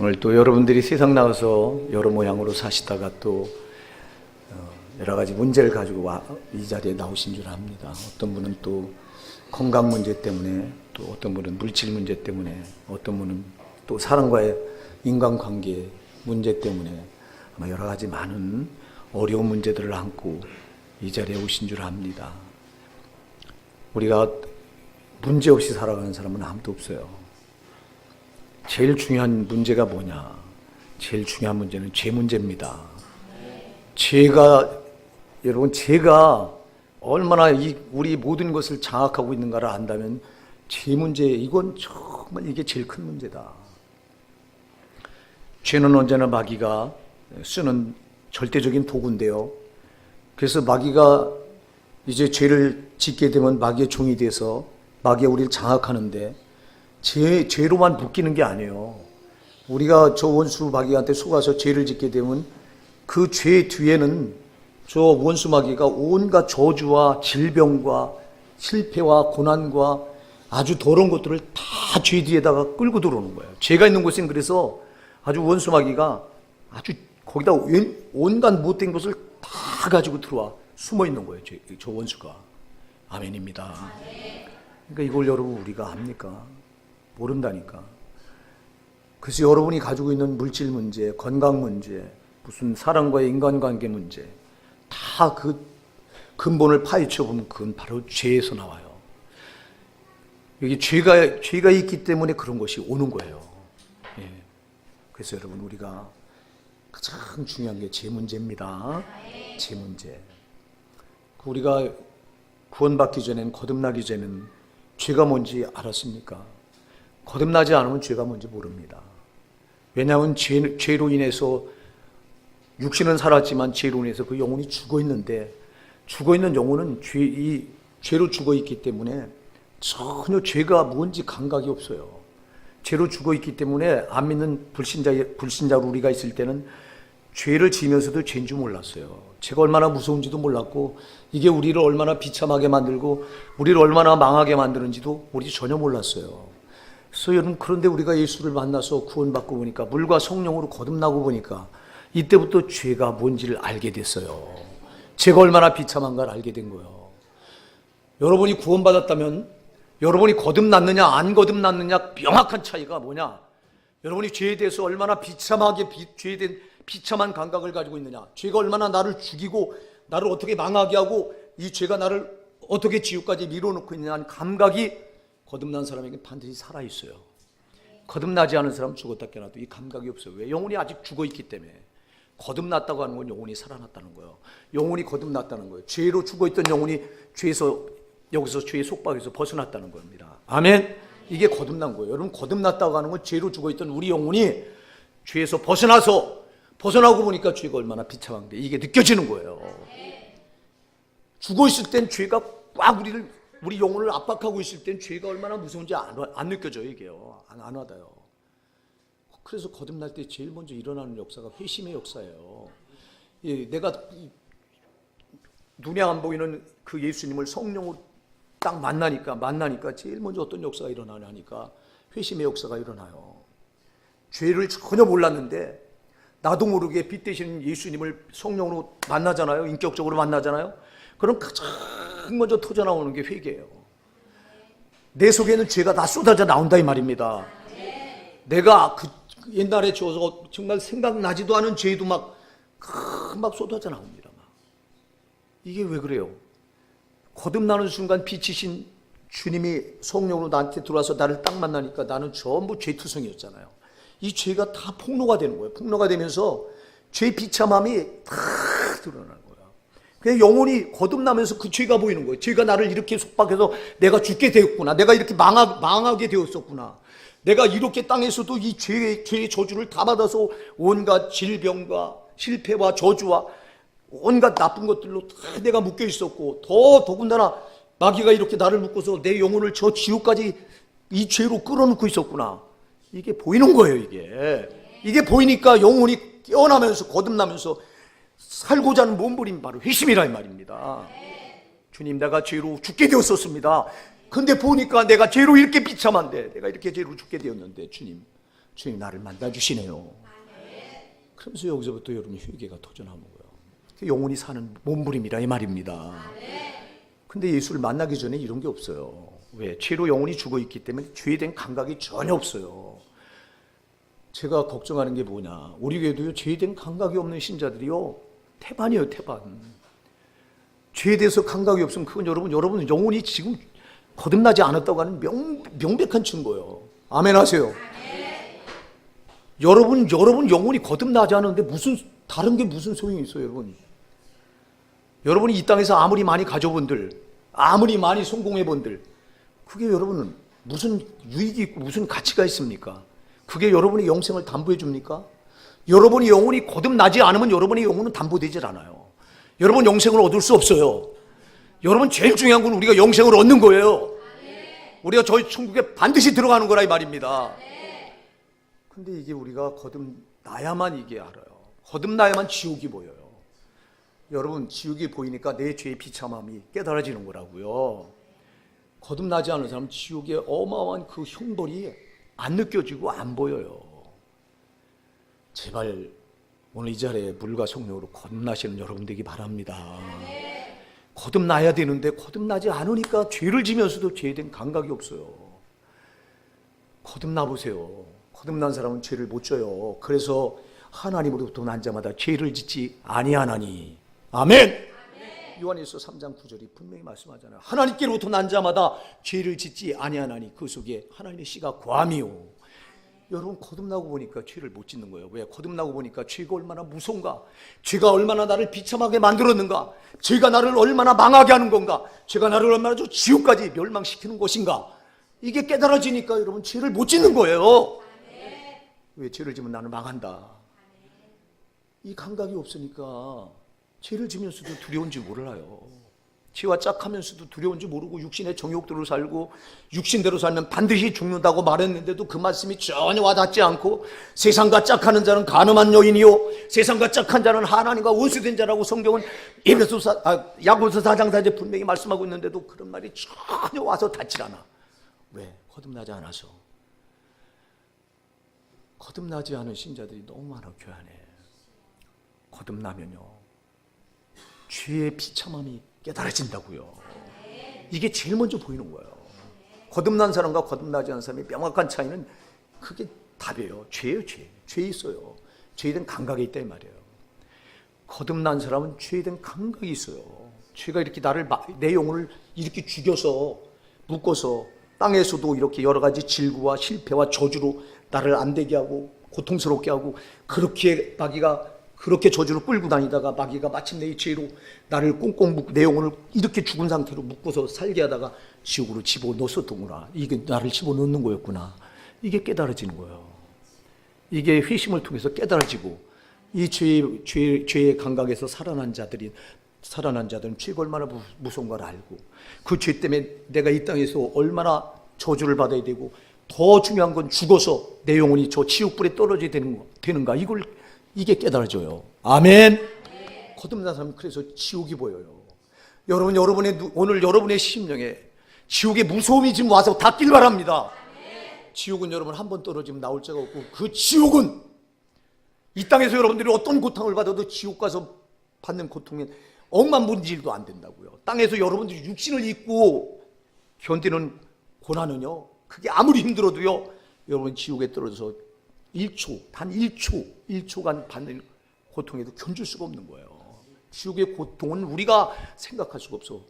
오늘 또 여러분들이 세상 나와서 여러 모양으로 사시다가 또 여러 가지 문제를 가지고 이 자리에 나오신 줄 압니다. 어떤 분은 또 건강 문제 때문에, 또 어떤 분은 물질 문제 때문에, 어떤 분은 또 사람과의 인간관계 문제 때문에 아마 여러 가지 많은 어려운 문제들을 안고 이 자리에 오신 줄 압니다. 우리가 문제 없이 살아가는 사람은 아무도 없어요. 제일 중요한 문제가 뭐냐? 제일 중요한 문제는 죄 문제입니다. 여러분, 죄가 얼마나 우리 모든 것을 장악하고 있는가를 안다면 죄 문제, 이건 정말 이게 제일 큰 문제다. 죄는 언제나 마귀가 쓰는 절대적인 도구인데요. 그래서 마귀가 이제 죄를 짓게 되면 마귀의 종이 돼서 마귀가 우리를 장악하는데 죄로만 묶이는 게 아니에요. 우리가 저 원수 마귀한테 속아서 죄를 짓게 되면 그 죄 뒤에는 저 원수 마귀가 온갖 저주와 질병과 실패와 고난과 아주 더러운 것들을 다 죄 뒤에다가 끌고 들어오는 거예요. 죄가 있는 곳엔 그래서 아주 원수 마귀가 아주 거기다 온갖 못된 것을 다 가지고 들어와 숨어 있는 거예요. 저 원수가. 아멘입니다. 그러니까 이걸 여러분 우리가 압니까? 모른다니까. 그래서 여러분이 가지고 있는 물질 문제, 건강 문제, 무슨 사람과의 인간관계 문제, 다 그 근본을 파헤쳐 보면 그건 바로 죄에서 나와요. 여기 죄가 있기 때문에 그런 것이 오는 거예요. 예. 그래서 여러분 우리가 가장 중요한 게 죄 문제입니다. 죄 문제. 우리가 구원받기 전엔, 거듭나기 전에는 죄가 뭔지 알았습니까? 거듭나지 않으면 죄가 뭔지 모릅니다. 왜냐하면 죄로 인해서 육신은 살았지만 죄로 인해서 그 영혼이 죽어 있는데, 죽어 있는 영혼은 죄로 죽어 있기 때문에 전혀 죄가 뭔지 감각이 없어요. 죄로 죽어 있기 때문에 안 믿는 불신자로 우리가 있을 때는 죄를 지으면서도 죄인 줄 몰랐어요. 죄가 얼마나 무서운지도 몰랐고, 이게 우리를 얼마나 비참하게 만들고 우리를 얼마나 망하게 만드는지도 우리 전혀 몰랐어요. 그래서 여러분, 그런데 우리가 예수를 만나서 구원받고 보니까, 물과 성령으로 거듭나고 보니까 이때부터 죄가 뭔지를 알게 됐어요. 죄가 얼마나 비참한가를 알게 된 거예요. 여러분이 구원받았다면 여러분이 거듭났느냐 안 거듭났느냐 명확한 차이가 뭐냐? 여러분이 죄에 대해서 얼마나 죄에 대한 비참한 감각을 가지고 있느냐, 죄가 얼마나 나를 죽이고 나를 어떻게 망하게 하고 이 죄가 나를 어떻게 지옥까지 밀어놓고 있느냐는 감각이 거듭난 사람에게 반드시 살아있어요. 거듭나지 않은 사람은 죽었다 깨어나도 이 감각이 없어요. 왜? 영혼이 아직 죽어있기 때문에. 거듭났다고 하는 건 영혼이 살아났다는 거예요. 영혼이 거듭났다는 거예요. 죄로 죽어있던 영혼이 여기서 죄의 속박에서 벗어났다는 겁니다. 아멘. 이게 거듭난 거예요. 여러분, 거듭났다고 하는 건 죄로 죽어있던 우리 영혼이 죄에서 벗어나고 보니까 죄가 얼마나 비참한데 이게 느껴지는 거예요. 죽어있을 땐 죄가 꽉 우리 영혼을 압박하고 있을 땐 죄가 얼마나 무서운지 안 느껴져요. 이게요. 안 와닿아요. 그래서 거듭날 때 제일 먼저 일어나는 역사가 회심의 역사예요. 내가 눈에 안 보이는 그 예수님을 성령으로 딱 만나니까 제일 먼저 어떤 역사가 일어나냐니까 회심의 역사가 일어나요. 죄를 전혀 몰랐는데 나도 모르게 빛 되시는 예수님을 성령으로 만나잖아요. 인격적으로 만나잖아요. 그럼 가장 먼저 터져나오는 게 회개예요. 내 속에는 죄가 다 쏟아져 나온다 이 말입니다. 내가 옛날에 정말 생각나지도 않은 죄도 막 쏟아져 나옵니다. 이게 왜 그래요? 거듭나는 순간 빛이신 주님이 성령으로 나한테 들어와서 나를 딱 만나니까 나는 전부 죄투성이었잖아요. 이 죄가 다 폭로가 되는 거예요. 폭로가 되면서 죄의 비참함이 다 드러나는 거예요. 그냥 영혼이 거듭나면서 그 죄가 보이는 거예요. 죄가 나를 이렇게 속박해서 내가 죽게 되었구나. 내가 이렇게 망하게 되었었구나. 내가 이렇게 땅에서도 이 죄의 저주를 다 받아서 온갖 질병과 실패와 저주와 온갖 나쁜 것들로 다 내가 묶여 있었고, 더군다나 마귀가 이렇게 나를 묶어서 내 영혼을 저 지옥까지 이 죄로 끌어놓고 있었구나. 이게 보이는 거예요. 이게 보이니까 영혼이 깨어나면서 거듭나면서 살고자 하는 몸부림이 바로 회심이라 이 말입니다. 주님, 내가 죄로 죽게 되었었습니다. 근데 보니까 내가 죄로 이렇게 비참한데, 내가 이렇게 죄로 죽게 되었는데, 주님 주님 나를 만나주시네요. 그러면서 여기서부터 여러분 회개가 도전하는 거예요. 영혼이 사는 몸부림이라 이 말입니다. 근데 예수를 만나기 전에 이런 게 없어요. 왜? 죄로 영혼이 죽어있기 때문에 죄에 대한 감각이 전혀 없어요. 제가 걱정하는 게 뭐냐, 우리 교회도요, 죄에 대한 감각이 없는 신자들이요 태반이에요. 태반. 죄에 대해서 감각이 없으면 그건 여러분 영혼이 지금 거듭나지 않았다고 하는 명백한 증거예요. 아멘 하세요. 여러분 영혼이 거듭나지 않았는데 다른 게 무슨 소용이 있어요, 여러분? 여러분이 이 땅에서 아무리 많이 가져본들, 아무리 많이 성공해본들, 그게 여러분은 무슨 유익이 있고 무슨 가치가 있습니까? 그게 여러분의 영생을 담보해 줍니까? 여러분이 영혼이 거듭나지 않으면 여러분의 영혼은 담보되질 않아요. 여러분 영생을 얻을 수 없어요. 여러분 제일 중요한 건 우리가 영생을 얻는 거예요. 우리가 저희 천국에 반드시 들어가는 거라 이 말입니다. 근데 이게 우리가 거듭나야만 이게 알아요. 거듭나야만 지옥이 보여요. 여러분 지옥이 보이니까 내 죄의 비참함이 깨달아지는 거라고요. 거듭나지 않은 사람은 지옥의 어마어마한 그 형벌이 안 느껴지고 안 보여요. 제발 오늘 이 자리에 물과 성령으로 거듭나시는 여러분 되기 바랍니다. 거듭나야 되는데 거듭나지 않으니까 죄를 지면서도 죄에 대한 감각이 없어요. 거듭나 보세요. 거듭난 사람은 죄를 못 져요. 그래서 하나님으로부터 난 자마다 죄를 짓지 아니하나니. 아멘. 요한일서 3장 9절이 분명히 말씀하잖아요. 하나님께로부터 난 자마다 죄를 짓지 아니하나니 그 속에 하나님의 씨가 거함이요. 여러분 거듭나고 보니까 죄를 못 짓는 거예요. 왜? 거듭나고 보니까 죄가 얼마나 무서운가, 죄가 얼마나 나를 비참하게 만들었는가, 죄가 나를 얼마나 망하게 하는 건가, 죄가 나를 얼마나 저 지옥까지 멸망시키는 것인가, 이게 깨달아지니까 여러분 죄를 못 짓는 거예요. 왜? 죄를 지면 나는 망한다. 이 감각이 없으니까 죄를 지면서도 두려운지 몰라요. 죄와 짝하면서도 두려운지 모르고 육신의 정욕대로 살고 육신대로 살면 반드시 죽는다고 말했는데도 그 말씀이 전혀 와닿지 않고 세상과 짝하는 자는 간음한 여인이요 세상과 짝한 자는 하나님과 원수된 자라고 성경은 야고보서 4장 4절에 분명히 말씀하고 있는데도 그런 말이 전혀 와서 닿질 않아. 왜? 거듭나지 않아서. 거듭나지 않은 신자들이 너무 많아. 교회 안에 거듭나면요 죄의 비참함이 깨달아진다고요. 이게 제일 먼저 보이는 거예요. 거듭난 사람과 거듭나지 않은 사람의 명확한 차이는 그게 답이에요. 죄예요. 죄 있어요. 죄에 대한 감각이 있다 이 말이에요. 거듭난 사람은 죄에 대한 감각이 있어요. 죄가 이렇게 내 영혼을 이렇게 죽여서 묶어서 땅에서도 이렇게 여러 가지 질구와 실패와 저주로 나를 안 되게 하고 고통스럽게 하고 그렇게 마귀가 그렇게 저주로 끌고 다니다가 마귀가 마침내 이 죄로 나를 꽁꽁 내 영혼을 이렇게 죽은 상태로 묶어서 살게 하다가 지옥으로 집어넣었었던구나. 이게 나를 집어넣는 거였구나. 이게 깨달아지는 거예요. 이게 회심을 통해서 깨달아지고 이 죄의 감각에서 살아난 자들은 죄가 얼마나 무서운 걸 알고 그 죄 때문에 내가 이 땅에서 얼마나 저주를 받아야 되고 더 중요한 건 죽어서 내 영혼이 저 지옥불에 떨어져야 되는가 이게 깨달아져요. 아멘. 거듭난 사람은 그래서 지옥이 보여요. 오늘 여러분의 심령에 지옥의 무서움이 지금 와서 닿길 바랍니다. 지옥은 여러분 한 번 떨어지면 나올 자가 없고 그 지옥은 이 땅에서 여러분들이 어떤 고통을 받아도 지옥 가서 받는 고통은 억만문질도 안 된다고요. 땅에서 여러분들이 육신을 입고 견디는 고난은요 그게 아무리 힘들어도요 여러분 지옥에 떨어져서 1초간 받는 고통에도 견딜 수가 없는 거예요. 지옥의 고통은 우리가 생각할 수가 없어.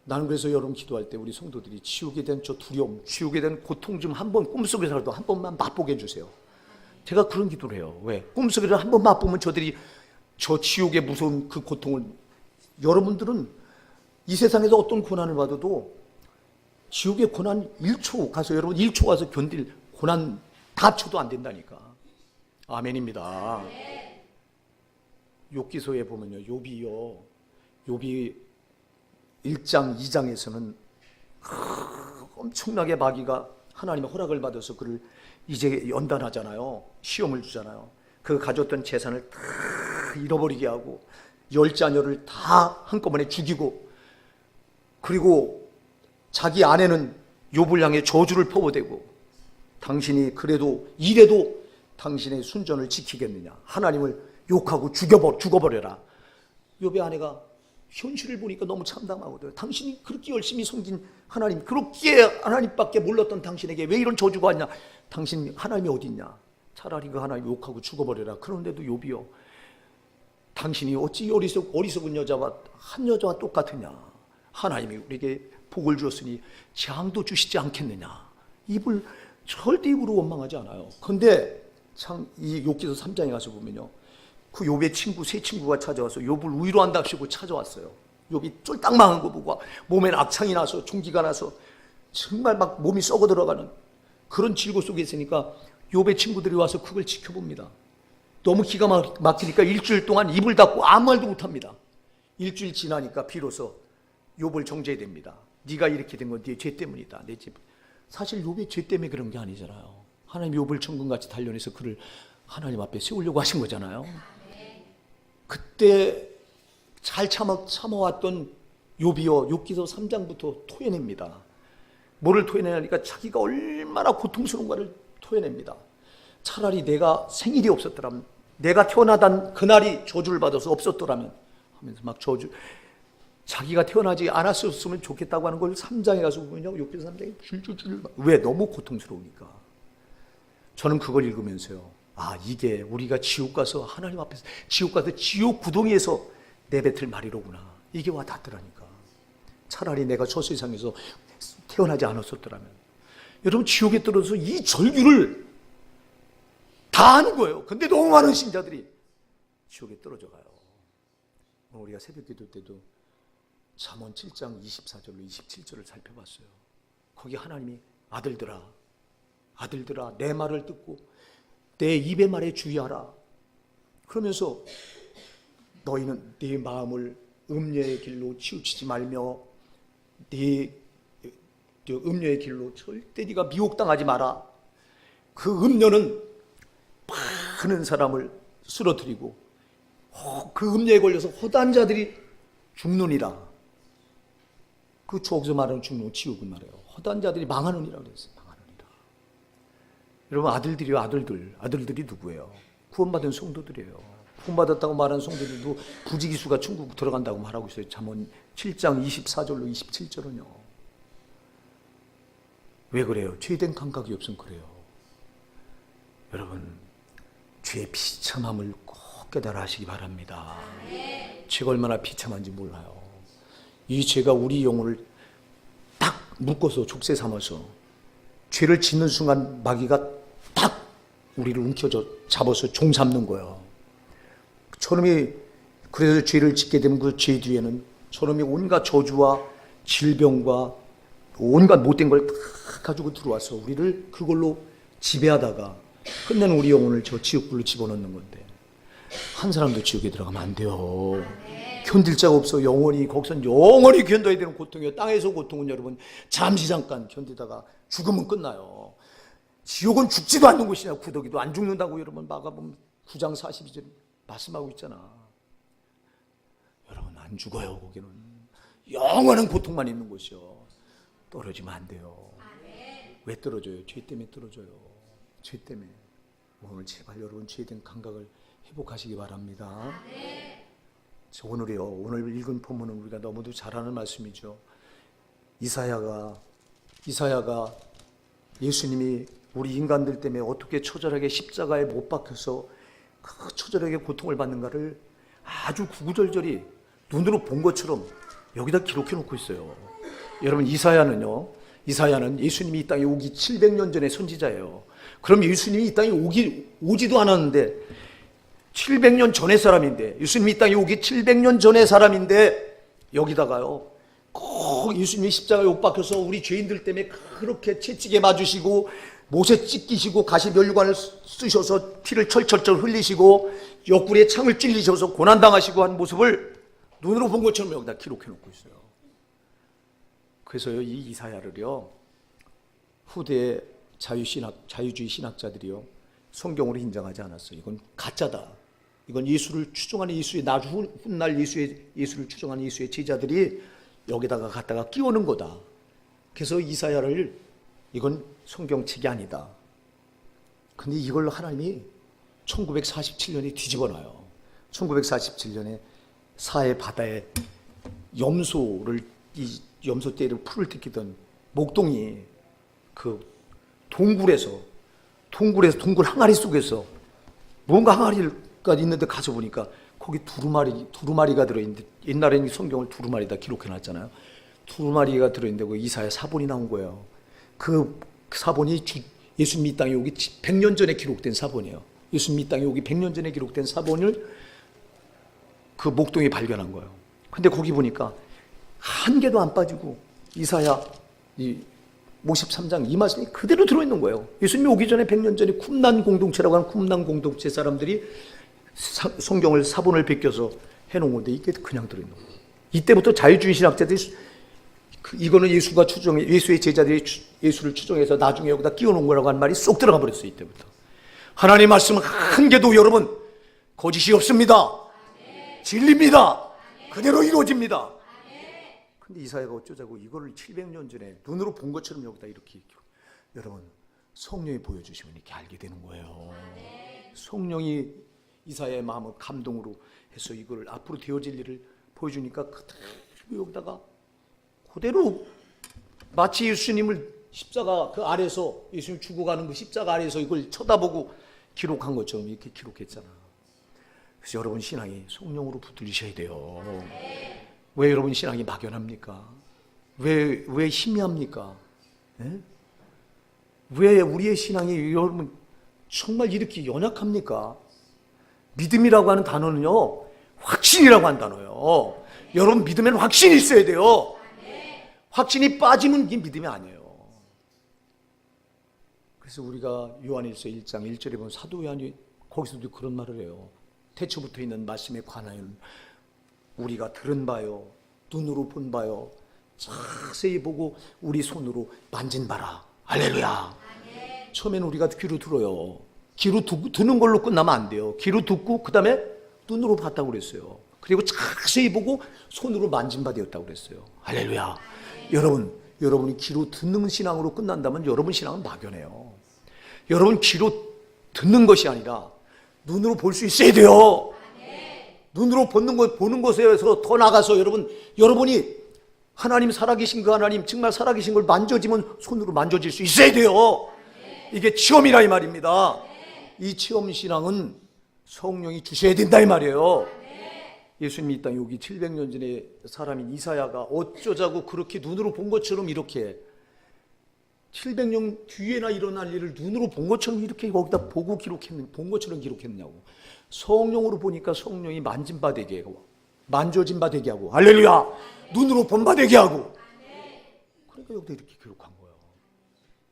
나는 그래서 여러분 기도할 때 우리 성도들이 지옥에 대한 저 두려움, 지옥에 대한 고통 좀 한번 꿈속에서라도 한 번만 맛보게 해주세요. 제가 그런 기도를 해요. 왜? 꿈속에서 한 번 맛보면 저들이 저 지옥의 무서운 그 고통을, 여러분들은 이 세상에서 어떤 고난을 받아도 지옥의 고난 1초 가서 여러분 1초 가서 견딜 고난 다 합쳐도 안 된다니까. 아멘입니다. 욥기서에 보면요, 욥이 1장 2장에서는 엄청나게 마귀가 하나님의 허락을 받아서 그를 이제 연단하잖아요. 시험을 주잖아요. 그 가졌던 재산을 다 잃어버리게 하고 10자녀를 다 한꺼번에 죽이고, 그리고 자기 아내는 욥을 향해 저주를 퍼부대고 당신이 그래도 이래도 당신의 순전을 지키겠느냐? 하나님을 욕하고 죽어버려라. 욥의 아내가 현실을 보니까 너무 참담하거든요. 당신이 그렇게 열심히 섬긴 하나님, 그렇게 하나님밖에 몰랐던 당신에게 왜 이런 저주가 왔냐? 당신 하나님이 어디 있냐? 차라리 그 하나님 욕하고 죽어버려라. 그런데도 욥이요, 당신이 어찌 어리석은 여자와 한 여자와 똑같으냐? 하나님이 우리에게 복을 주었으니 재앙도 주시지 않겠느냐? 입을 절대 입으로 원망하지 않아요. 그런데 참 이 욥기서 3장에 가서 보면요, 그 욥의 친구 세 친구가 찾아와서 욥을 위로한답시고 찾아왔어요. 욥이 쫄딱 망한 거 보고 몸엔 악창이 나서 종기가 나서 정말 막 몸이 썩어 들어가는 그런 질고 속에 있으니까 욥의 친구들이 와서 그걸 지켜봅니다. 너무 기가 막히니까 일주일 동안 입을 닫고 아무 말도 못합니다. 일주일 지나니까 비로소 욥을 정죄됩니다. 네가 이렇게 된 건 네 죄 때문이다. 내 집. 사실 욥의 죄 때문에 그런 게 아니잖아요. 하나님 욥을 천금같이 단련해서 그를 하나님 앞에 세우려고 하신 거잖아요. 그때 잘 참아왔던 욥이요, 욥기서 3장부터 토해냅니다. 뭐를 토해내니까 자기가 얼마나 고통스러운가를 토해냅니다. 차라리 내가 생일이 없었더라면, 내가 태어나던 그날이 저주를 받아서 없었더라면 하면서 막 자기가 태어나지 않았었으면 좋겠다고 하는 걸 3장에 가서 보면요, 욥기서 3장에 줄줄줄. 왜? 너무 고통스러우니까. 저는 그걸 읽으면서요, 아, 이게 우리가 지옥 가서 하나님 앞에서 지옥 가서 지옥 구덩이에서 내뱉을 말이로구나. 이게 와 닿더라니까. 차라리 내가 저 세상에서 태어나지 않았었더라면. 여러분, 지옥에 떨어져서 이 절규를 다 하는 거예요. 근데 너무 많은 신자들이 지옥에 떨어져 가요. 우리가 새벽 기도 때도 잠언 7장 24절로 27절을 살펴봤어요. 거기 하나님이 아들들아 내 말을 듣고 내 입의 말에 주의하라. 그러면서 너희는 네 마음을 음녀의 길로 치우치지 말며 네 음녀의 길로 절대 네가 미혹당하지 마라. 그 음녀는 많은 사람을 쓰러뜨리고 그 음녀에 걸려서 허다한 자들이 죽느니라. 그 저기서 말하는 죽는 지옥은 말이에요. 허다한 자들이 망하느니라 그랬어요. 망하느니라. 여러분, 아들들이요, 아들들이 누구예요? 구원받은 성도들이에요. 구원받았다고 말하는 성도들도 부지기수가 천국 들어간다고 말하고 있어요. 잠언 7장 24절로 27절은요. 왜 그래요? 죄된 감각이 없으면 그래요. 여러분, 죄의 비참함을 꼭 깨달아 하시기 바랍니다. 죄가 얼마나 비참한지 몰라요. 이 죄가 우리 영혼을 딱 묶어서 족쇄 삼아서 죄를 짓는 순간 마귀가 딱 우리를 움켜져 잡아서 종 잡는 거예요. 저놈이 그래서 죄를 짓게 되면 그 죄 뒤에는 저놈이 온갖 저주와 질병과 온갖 못된 걸 다 가지고 들어와서 우리를 그걸로 지배하다가 끝내는 우리 영혼을 저 지옥불로 집어넣는 건데, 한 사람도 지옥에 들어가면 안 돼요. 견딜 자가 없어. 영원히 거기선 영원히 견뎌야 되는 고통이에요. 땅에서 고통은 여러분 잠시 잠깐 견디다가 죽으면 끝나요. 지옥은 죽지도 않는 곳이냐. 구더기도 안 죽는다고 여러분 마가복음 9장 42절 말씀하고 있잖아. 여러분, 안 죽어요. 거기는 영원한 고통만 있는 곳이요. 떨어지면 안 돼요. 왜 떨어져요? 죄 때문에 떨어져요. 죄 때문에. 오늘 제발 여러분 죄에 대한 감각을 회복하시기 바랍니다. 오늘이요, 오늘 읽은 본문은 우리가 너무도 잘 아는 말씀이죠. 이사야가 예수님이 우리 인간들 때문에 어떻게 처절하게 십자가에 못 박혀서 그 처절하게 고통을 받는가를 아주 구구절절히 눈으로 본 것처럼 여기다 기록해 놓고 있어요. 여러분, 이사야는 예수님이 이 땅에 오기 700년 전의 선지자예요. 그럼 예수님이 이 땅에 오지도 않았는데 700년 전의 사람인데, 예수님이 이 땅에 오기 700년 전의 사람인데 여기다가요 꼭 예수님이 십자가에 못 박혀서 우리 죄인들 때문에 그렇게 채찍에 맞으시고 못에 찢기시고 가시 면류관을 쓰셔서 피를 철철철 흘리시고 옆구리에 창을 찔리셔서 고난당하시고 한 모습을 눈으로 본 것처럼 여기다 기록해 놓고 있어요. 그래서요, 이 이사야를요 후대 자유주의 신학자들이요 성경으로 인정하지 않았어요. 이건 가짜다. 이건 예수를 추종하는 훗날 예수를 추종하는 예수의 제자들이 여기다가 갖다가 끼우는 거다. 그래서 이사야를 이건 성경책이 아니다. 근데 이걸 하나님이 1947년에 뒤집어놔요. 1947년에 사해 바다에 염소를, 이 염소떼를 풀을 뜯기던 목동이 그 동굴 항아리 속에서 뭔가 항아리가 있는데 가서 보니까 거기 두루마리가 들어있는데, 옛날에는 성경을 두루마리다 기록해놨잖아요. 두루마리가 들어있는데 그 이사야 사본이 나온 거예요. 그 사본이 예수님 이 땅에 오기 100년 전에 기록된 사본이에요. 예수님 이 땅에 오기 100년 전에 기록된 사본을 그 목동이 발견한 거예요. 근데 거기 보니까 한 개도 안 빠지고 이사야 53장 이 말씀이 그대로 들어있는 거예요. 예수님이 오기 전에 100년 전에 쿰난 공동체라고 하는 쿰난 공동체 사람들이 성경을 사본을 베껴서 해놓은 건데 이게 그냥 들어있는 거예요. 이때부터 자유주의 신학자들이 이거는 예수의 제자들이 예수를 추정해서 나중에 여기다 끼워놓은 거라고 하는 말이 쏙 들어가 버렸어요. 이때부터. 하나님의 말씀은 한 개도 여러분 거짓이 없습니다. 진리입니다. 그대로 이루어집니다. 근데 이사야가 어쩌자고 이거를 700년 전에 눈으로 본 것처럼 여기다 이렇게 여러분 성령이 보여주시면 이렇게 알게 되는 거예요. 성령이 이사야의 마음을 감동으로 해서 이거를 앞으로 되어질 일을 보여주니까 그대로 여기다가 그대로 마치 예수님을 십자가 그 아래서 예수님 죽어가는 그 십자가 아래서 이걸 쳐다보고 기록한 것처럼 이렇게 기록했잖아. 그래서 여러분 신앙이 성령으로 붙들리셔야 돼요. 왜 여러분 신앙이 막연합니까? 왜 희미합니까? 예? 왜 우리의 신앙이 여러분 정말 이렇게 연약합니까? 믿음이라고 하는 단어는요, 확신이라고 하는 단어예요. 여러분 믿음에는 확신이 있어야 돼요. 확신이 빠지면 이게 믿음이 아니에요. 그래서 우리가 요한일서 1장 1절에 보면 사도 요한이 거기서도 그런 말을 해요. 태초부터 있는 말씀에 관하여 우리가 들은 바요, 눈으로 본 바요, 자세히 보고 우리 손으로 만진 바라. 할렐루야. 처음에는 우리가 귀로 들어요. 귀로 듣는 걸로 끝나면 안 돼요. 귀로 듣고 그 다음에 눈으로 봤다고 그랬어요. 그리고 자세히 보고 손으로 만진 바 되었다고 그랬어요. 할렐루야. 여러분이 귀로 듣는 신앙으로 끝난다면 여러분 신앙은 막연해요. 여러분 귀로 듣는 것이 아니라 눈으로 볼 수 있어야 돼요. 눈으로 보는 것에서 더 나가서 여러분이 하나님 살아계신 그 하나님 정말 살아계신 걸 만져지면 손으로 만져질 수 있어야 돼요. 이게 체험이라 이 말입니다. 이 체험 신앙은 성령이 주셔야 된다 이 말이에요. 예수님이 이 땅에 오기 700년 전에 사람인 이사야가 어쩌자고 그렇게 눈으로 본 것처럼 이렇게 700년 뒤에나 일어날 일을 눈으로 본 것처럼 이렇게 거기다 보고 본 것처럼 기록했냐고. 성령으로 보니까 성령이 만진 바 되게 하고 만져진 바 되게 하고 할렐루야. 눈으로 본 바 되게 하고. 그러니까 여기다 이렇게 기록한 거예요.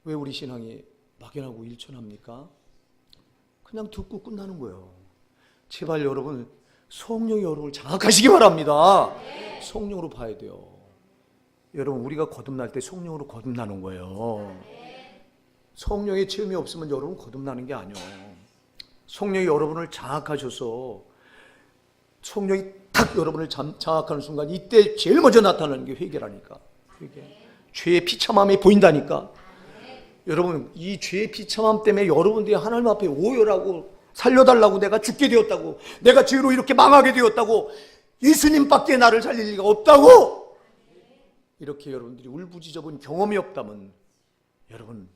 왜 우리 신앙이 막연하고 일천합니까? 그냥 듣고 끝나는 거예요. 제발 여러분 성령이 여러분을 장악하시기 바랍니다. 성령으로 봐야 돼요. 여러분 우리가 거듭날 때 성령으로 거듭나는 거예요. 성령의 체험이 없으면 여러분 거듭나는 게 아니에요. 성령이 여러분을 장악하셔서 성령이 딱 여러분을 장악하는 순간 이때 제일 먼저 나타나는 게 회개라니까. 회개. 죄의 비참함이 보인다니까. 여러분 이 죄의 비참함 때문에 여러분들이 하나님 앞에 오열하고 살려달라고 내가 죽게 되었다고 내가 죄로 이렇게 망하게 되었다고 예수님밖에 나를 살릴 리가 없다고 이렇게 여러분들이 울부짖어본 경험이 없다면 여러분은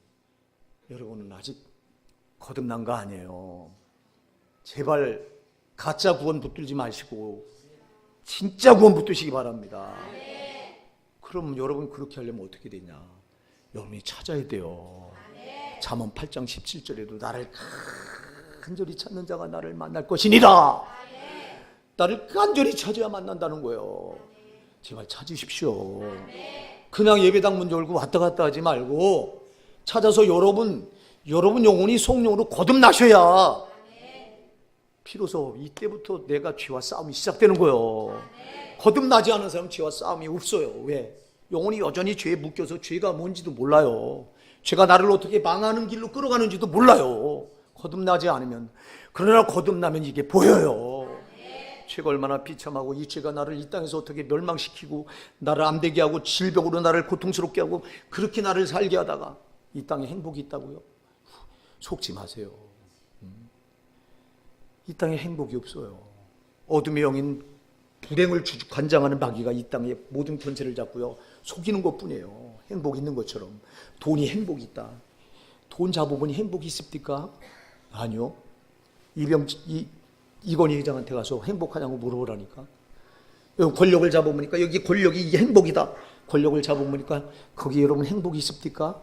아직 거듭난 거 아니에요. 제발 가짜 구원 붙들지 마시고 진짜 구원 붙드시기 바랍니다. 그럼 여러분 그렇게 하려면 어떻게 되냐? 여러분이 찾아야 돼요. 잠언 8장 17절에도 나를 간절히 찾는 자가 나를 만날 것이니라. 나를 간절히 찾아야 만난다는 거예요. 제발 찾으십시오. 그냥 예배당 문 열고 왔다 갔다 하지 말고 찾아서 여러분 영혼이 성령으로 거듭나셔야 비로소 이때부터 내가 죄와 싸움이 시작되는 거예요. 거듭나지 않은 사람은 죄와 싸움이 없어요. 왜? 영혼이 여전히 죄에 묶여서 죄가 뭔지도 몰라요. 죄가 나를 어떻게 망하는 길로 끌어가는지도 몰라요. 거듭나지 않으면. 그러나 거듭나면 이게 보여요. 죄가 얼마나 비참하고 이 죄가 나를 이 땅에서 어떻게 멸망시키고 나를 안되게 하고 질병으로 나를 고통스럽게 하고 그렇게 나를 살게 하다가 이 땅에 행복이 있다고요? 속지 마세요. 이 땅에 행복이 없어요. 어둠의 영인 불행을 관장하는 마귀가 이 땅에 모든 권세를 잡고요. 속이는 것뿐이에요. 행복 있는 것처럼. 돈이 행복이 있다. 돈 잡아보니 행복이 있습니까? 아니요. 이건희 회장한테 가서 행복하냐고 물어보라니까. 여기 권력을 잡아보니까 여기 권력이 행복이다. 권력을 잡아보니까 거기 여러분 행복이 있습니까?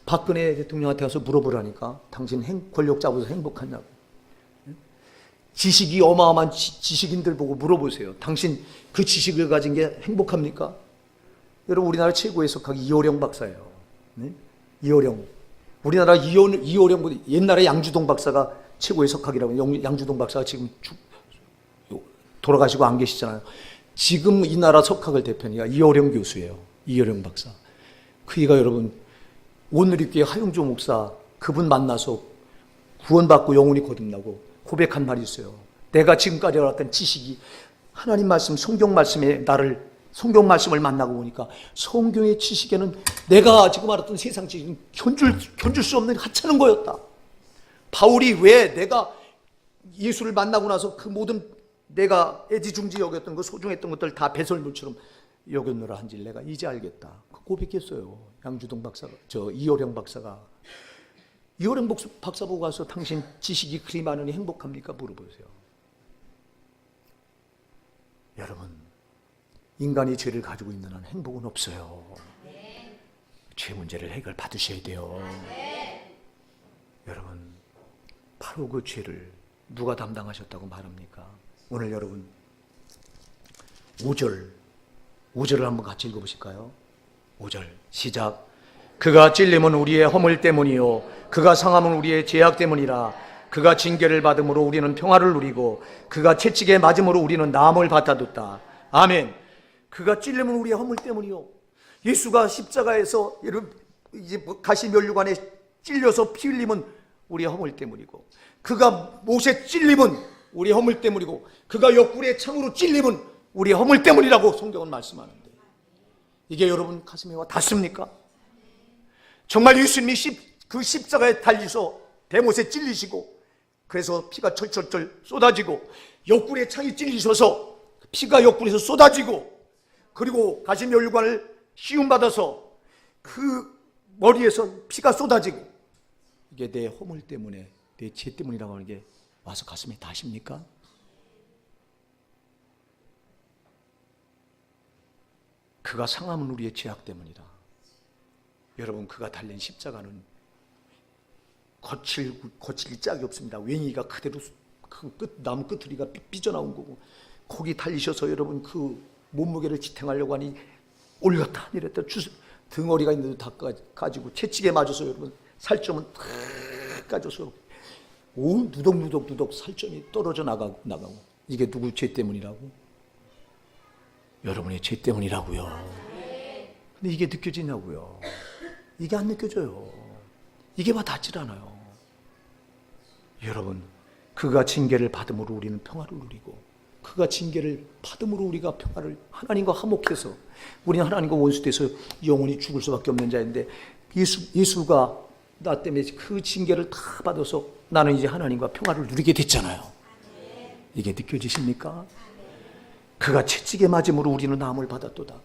박근혜 대통령한테 가서 물어보라니까. 당신 권력 잡아서 행복하냐고. 지식이 어마어마한 지식인들 보고 물어보세요. 당신 그 지식을 가진 게 행복합니까? 여러분 우리나라 최고의 석학이 이호령 박사예요. 네? 이호령. 우리나라 이호령 옛날에 양주동 박사가 최고의 석학이라고. 양주동 박사가 지금 돌아가시고 안 계시잖아요. 지금 이 나라 석학을 대표하니까 이호령 교수예요. 이호령 박사. 그이가 여러분 오늘리교회 하용조 목사 그분 만나서 구원받고 영혼이 거듭나고 고백한 말이 있어요. 내가 지금까지 알았던 지식이 하나님 말씀, 성경 말씀에 성경 말씀을 만나고 보니까 성경의 지식에는 내가 지금 알았던 세상 지식은 견줄 수 없는 하찮은 거였다. 바울이 왜 내가 예수를 만나고 나서 그 모든 내가 애지중지 여겼던 거 소중했던 것들 다 배설물처럼 여겼노라 한지 내가 이제 알겠다. 그 고백했어요. 양주동 박사가, 이호령 박사가. 이호령 박사 보고 가서 당신 지식이 그리 많으니 행복합니까? 물어보세요. 여러분, 인간이 죄를 가지고 있는 한 행복은 없어요. 죄 문제를 해결 받으셔야 돼요. 여러분, 바로 그 죄를 누가 담당하셨다고 말합니까? 오늘 여러분 5절을 한번 같이 읽어보실까요? 5절 시작. 그가 찔림은 우리의 허물 때문이요 그가 상함은 우리의 죄악 때문이라. 그가 징계를 받음으로 우리는 평화를 누리고 그가 채찍에 맞음으로 우리는 나음을 받아뒀다. 아멘. 그가 찔림은 우리의 허물 때문이요. 예수가 십자가에서 이제 가시면류관에 찔려서 피 흘림은 우리의 허물 때문이고 그가 못에 찔림은 우리의 허물 때문이고 그가 옆구리에 창으로 찔림은 우리의 허물 때문이라고 성경은 말씀하는데 이게 여러분 가슴에 와 닿습니까? 정말 예수님이 그 십자가에 달리셔서 대못에 찔리시고 그래서 피가 철철철 쏟아지고 옆구리에 창이 찔리셔서 피가 옆구리에서 쏟아지고 그리고 가시면류관을 시움받아서 그 머리에서 피가 쏟아지고 이게 내 허물 때문에 내 죄 때문이라고 하는 게 와서 가슴에 닿으십니까? 그가 상함은 우리의 죄악 때문이다. 여러분 그가 달린 십자가는 거칠 짝이 없습니다. 웽이가 그대로 나무 끝트리가 삐져나온 거고 거기 달리셔서 여러분 그 몸무게를 지탱하려고 하니 올렸다 내렸다 등어리가 있는데도 다 까지고 채찍에 맞아서 여러분 살점은 탁 까져서 누덕 살점이 떨어져 나가고 이게 누구 죄 때문이라고? 여러분의 죄 때문이라고요. 근데 이게 느껴지냐고요? 이게 안 느껴져요. 이게 와 닿질 않아요. 여러분 그가 징계를 받음으로 우리는 평화를 누리고 그가 징계를 받음으로 우리가 평화를 하나님과 화목해서 우리는 하나님과 원수돼서 영원히 죽을 수밖에 없는 자인데 예수가 나 때문에 그 징계를 다 받아서 나는 이제 하나님과 평화를 누리게 됐잖아요. 이게 느껴지십니까? 그가 채찍에 맞음으로 우리는 나음을 받았도다.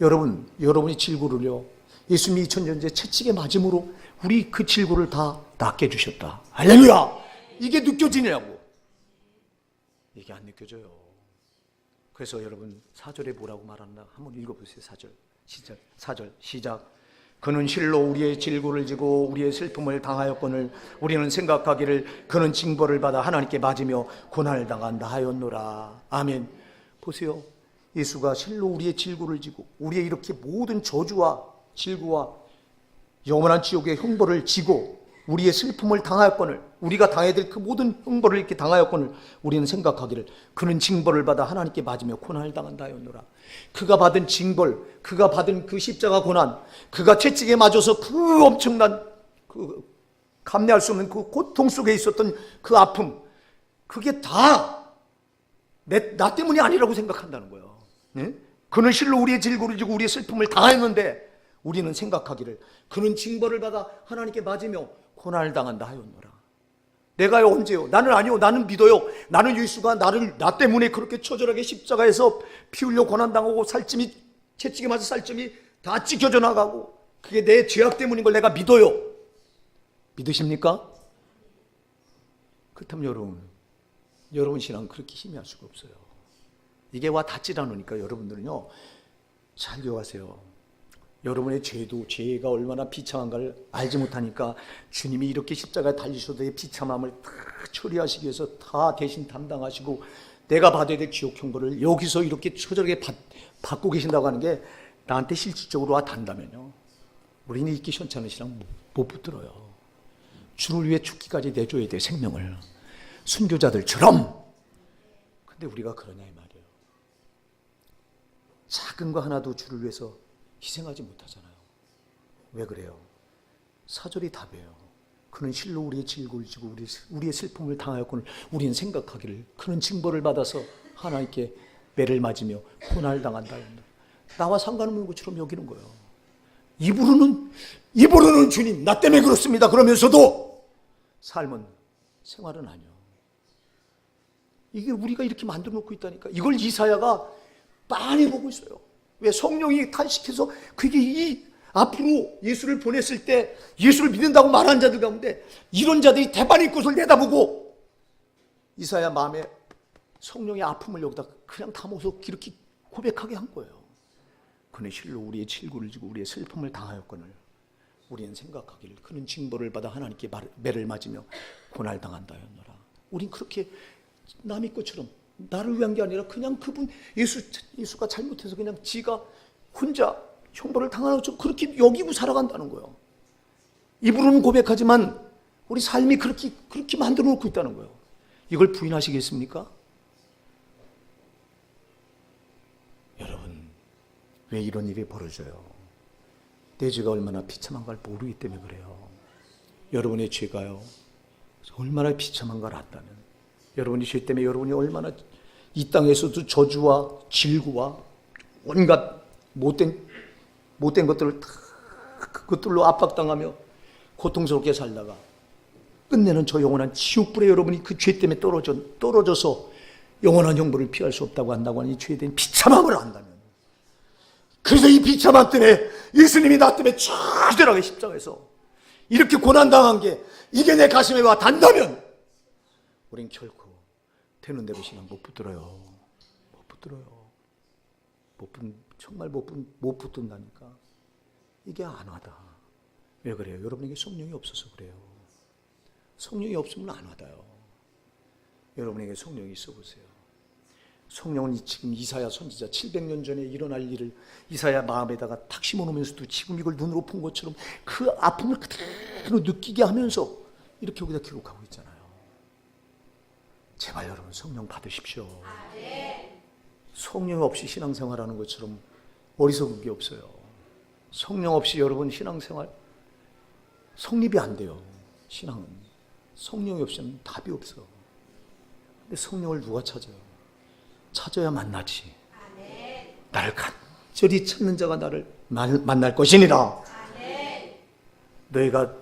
여러분이 질고를요 예수님이 2000년 전에 채찍에 맞음으로 우리 그 질고를 다 낫게 해주셨다. 할렐루야! 이게 느껴지냐고. 이게 안 느껴져요. 그래서 여러분 4절에 뭐라고 말하나 한번 읽어보세요. 4절 시작. 그는 실로 우리의 질고를 지고 우리의 슬픔을 당하였거늘 우리는 생각하기를 그는 징벌을 받아 하나님께 맞으며 고난을 당한다 하였노라. 아멘. 보세요. 예수가 실로 우리의 질고를 지고 우리의 이렇게 모든 저주와 질고와 영원한 지옥의 형벌을 지고 우리의 슬픔을 당하였거늘 우리가 당해야 될 그 모든 형벌을 이렇게 당하였거늘 우리는 생각하기를 그는 징벌을 받아 하나님께 맞으며 고난을 당한다 하였노라. 그가 받은 징벌, 그가 받은 그 십자가 고난, 그가 채찍에 맞아서 그 엄청난 그 감내할 수 없는 그 고통 속에 있었던 그 아픔, 그게 다 나 때문이 아니라고 생각한다는 거예요. 네? 그는 실로 우리의 질고를 지고 우리의 슬픔을 당하였는데 우리는 생각하기를 그는 징벌을 받아 하나님께 맞으며 고난을 당한다 하였노라. 내가요 언제요? 나는 아니요. 나는 믿어요. 나는 예수가 나 때문에 그렇게 처절하게 십자가에서 피 흘려 고난당하고 살점이 채찍에 맞아 살점이 다 찢겨져 나가고 그게 내 죄악 때문인 걸 내가 믿어요. 믿으십니까? 그렇다면 여러분 신앙은 그렇게 희미할 수가 없어요. 이게 와 닿질 않으니까 여러분들은요 잘 기억하세요. 여러분의 죄가 얼마나 비참한가를 알지 못하니까 주님이 이렇게 십자가에 달리셔도 비참함을 다 처리하시기 위해서 다 대신 담당하시고 내가 받아야 될 지옥 형벌을 여기서 이렇게 처절하게 받고 계신다고 하는 게 나한테 실질적으로 와 닿는다면요 우리는 잊기 시원찮은 신앙 못 붙들어요. 주를 위해 죽기까지 내줘야 돼 생명을 순교자들처럼. 근데 우리가 그러냐 이 말이에요. 작은 거 하나도 주를 위해서 희생하지 못하잖아요. 왜 그래요? 사절이 답이에요. 그는 실로 우리의 질고를 지고 우리의 슬픔을 당하였거늘 우리는 생각하기를 그는 징벌을 받아서 하나님께 매를 맞으며 고난을 당한다. 나와 상관없는 것처럼 여기는 거예요. 입으로는 주님 나 때문에 그렇습니다. 그러면서도 삶은 생활은 아니요. 이게 우리가 이렇게 만들어 놓고 있다니까. 이걸 이사야가 많이 보고 있어요. 왜? 성령이 탄식해서 그게 앞으로 예수를 보냈을 때 예수를 믿는다고 말하는 자들 가운데 이런 자들이 대반의 꽃을 내다보고 이사야 마음에 성령의 아픔을 여기다 그냥 담아서 이렇게 고백하게 한 거예요. 그는 실로 우리의 질고를 지고 우리의 슬픔을 당하였거늘 우리는 생각하기를 그는 징벌을 받아 하나님께 매를 맞으며 고난을 당한다 하였노라. 우린 그렇게 남의 것처럼 나를 위한 게 아니라 그냥 그분 예수가 잘못해서 그냥 지가 혼자 형벌을 당하는 것처럼 그렇게 여기고 살아간다는 거예요. 입으로는 고백하지만 우리 삶이 그렇게 만들어 놓고 있다는 거예요. 이걸 부인하시겠습니까? 여러분 왜 이런 일이 벌어져요? 내 죄가 얼마나 비참한가를 모르기 때문에 그래요. 여러분의 죄가요 얼마나 비참한가를 안다면 여러분이 죄 때문에 여러분이 얼마나 이 땅에서도 저주와 질구와 온갖 못된 것들을 다 그것들로 압박당하며 고통스럽게 살다가 끝내는 저 영원한 지옥불에 여러분이 그 죄 때문에 떨어져서 영원한 형벌을 피할 수 없다고 한다고 하니 죄에 대한 비참함을 안다면 그래서 이 비참함 때문에 예수님이 나 때문에 처절하게 십자가에서 이렇게 고난당한 게 이게 내 가슴에 와 닿는다면 우린 결코 되는 대로 신앙 못 붙들어요. 정말 못 붙든다니까. 이게 안 와다. 왜 그래요? 여러분에게 성령이 없어서 그래요. 성령이 없으면 안 와닿아요. 여러분에게 성령이 있어 보세요. 성령은 지금 이사야 선지자 700년 전에 일어날 일을 이사야 마음에다가 탁 심어놓으면서도 지금 이걸 눈으로 본 것처럼 그 아픔을 그대로 느끼게 하면서 이렇게 여기다 기록하고 있잖아요. 제발 여러분 성령 받으십시오. 성령 없이 신앙생활하는 것처럼 어리석은 게 없어요. 성령 없이 여러분 신앙생활 성립이 안 돼요. 신앙은 성령이 없이는 답이 없어. 근데 성령을 누가 찾아요? 찾아야 만나지. 나를 간절히 찾는 자가 나를 만날 것이니라. 너희가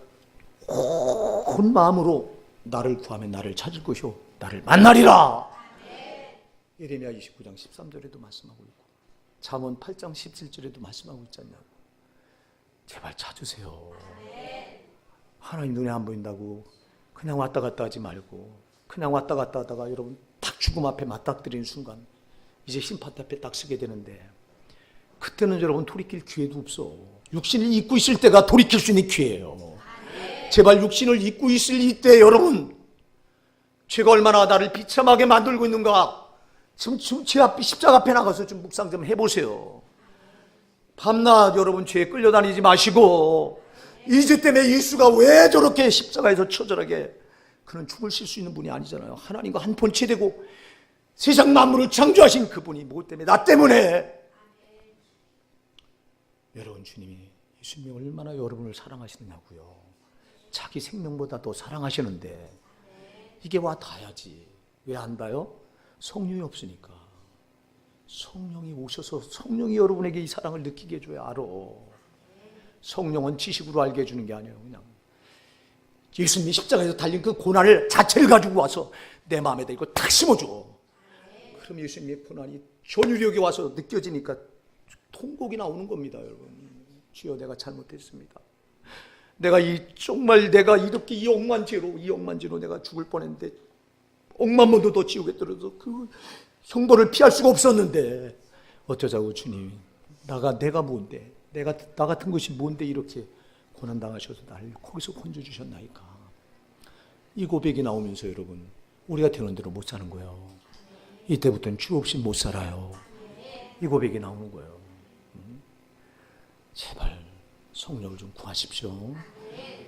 온 마음으로 나를 구하면 나를 찾을 것이요 나를 만나리라. 예레미야 29장 13절에도 말씀하고 있고 잠언 8장 17절에도 말씀하고 있지 않냐고. 제발 찾으세요. 하나님 눈에 안 보인다고 그냥 왔다 갔다 하지 말고 그냥 왔다 갔다 하다가 여러분 딱 죽음 앞에 맞닥뜨리는 순간 이제 심판 앞에 딱 서게 되는데 그때는 여러분 돌이킬 기회도 없어. 육신을 잊고 있을 때가 돌이킬 수 있는 기회예요. 제발 육신을 잊고 있을 이때 여러분 죄가 얼마나 나를 비참하게 만들고 있는가 지금 제 앞에 십자가 앞에 나가서 좀 묵상 좀 해보세요. 밤낮 여러분 죄에 끌려다니지 마시고 이 죄 때문에 예수가 왜 저렇게 십자가에서 처절하게 그는 죽으실 수 있는 분이 아니잖아요. 하나님과 한 본체되고 세상 만물을 창조하신 그분이 뭐 때문에 나 때문에 여러분 주님이 예수님이 얼마나 여러분을 사랑하시느냐고요. 자기 생명보다 더 사랑하시는데 이게 와 닿아야지. 왜 안 닿아요? 성령이 없으니까. 성령이 오셔서 성령이 여러분에게 이 사랑을 느끼게 해줘야 알아. 성령은 지식으로 알게 해주는 게 아니에요. 그냥 예수님이 십자가에서 달린 그 고난을 자체를 가지고 와서 내 마음에다 이거 탁 심어줘. 그럼 예수님의 고난이 전율력이 와서 느껴지니까 통곡이 나오는 겁니다, 여러분. 주여, 내가 잘못했습니다. 정말 내가 이렇게 이 억만 죄로 내가 죽을 뻔했는데, 억만 번도 더 지옥에 떨어져 그 형벌을 피할 수가 없었는데 어쩌자고 주님. 내가 뭔데? 나 같은 것이 뭔데 이렇게 고난 당하셔서 날 거기서 건져 주셨나이까. 이 고백이 나오면서 여러분, 우리가 되는 대로 못 사는 거예요. 이때부터는 주 없이 못 살아요. 이 고백이 나오는 거예요. 제발 성령을 좀 구하십시오.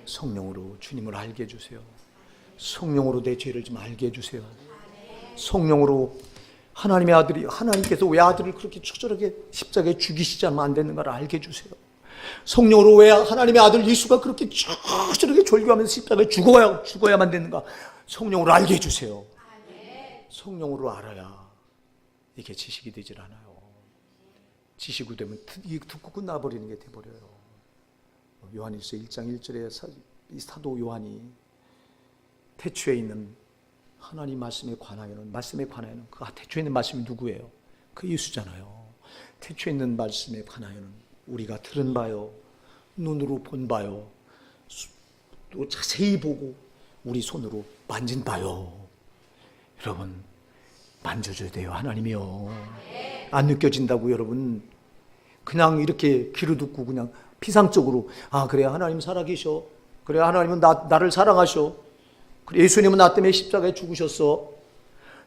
성령으로 주님을 알게 해주세요. 성령으로 내 죄를 좀 알게 해주세요. 성령으로 하나님의 아들이, 하나님께서 왜 아들을 그렇게 처절하게 십자가에 죽이시지 않으면 안 되는가를 알게 해주세요. 성령으로 왜 하나님의 아들 예수가 그렇게 처절하게 졸교하면서 십자가에 죽어야만 되는가, 성령으로 알게 해주세요. 성령으로 알아야 이게 지식이 되질 않아요. 지식이 되면 듣고 끝나버리는 게 돼버려요. 요한일서 1장 1절에 사도 요한이 태초에 있는 하나님 말씀에 관하여는 그 태초에 있는 말씀이 누구예요? 그 예수잖아요. 태초에 있는 말씀에 관하여는 우리가 들은 바요, 눈으로 본 바요, 또 자세히 보고 우리 손으로 만진 바요. 여러분, 만져줘야 돼요. 하나님이요. 안 느껴진다고 여러분 그냥 이렇게 귀로 듣고 그냥 피상적으로, 그래 하나님 살아계셔, 그래 하나님은 나를 사랑하셔, 그래 예수님은 나 때문에 십자가에 죽으셨어,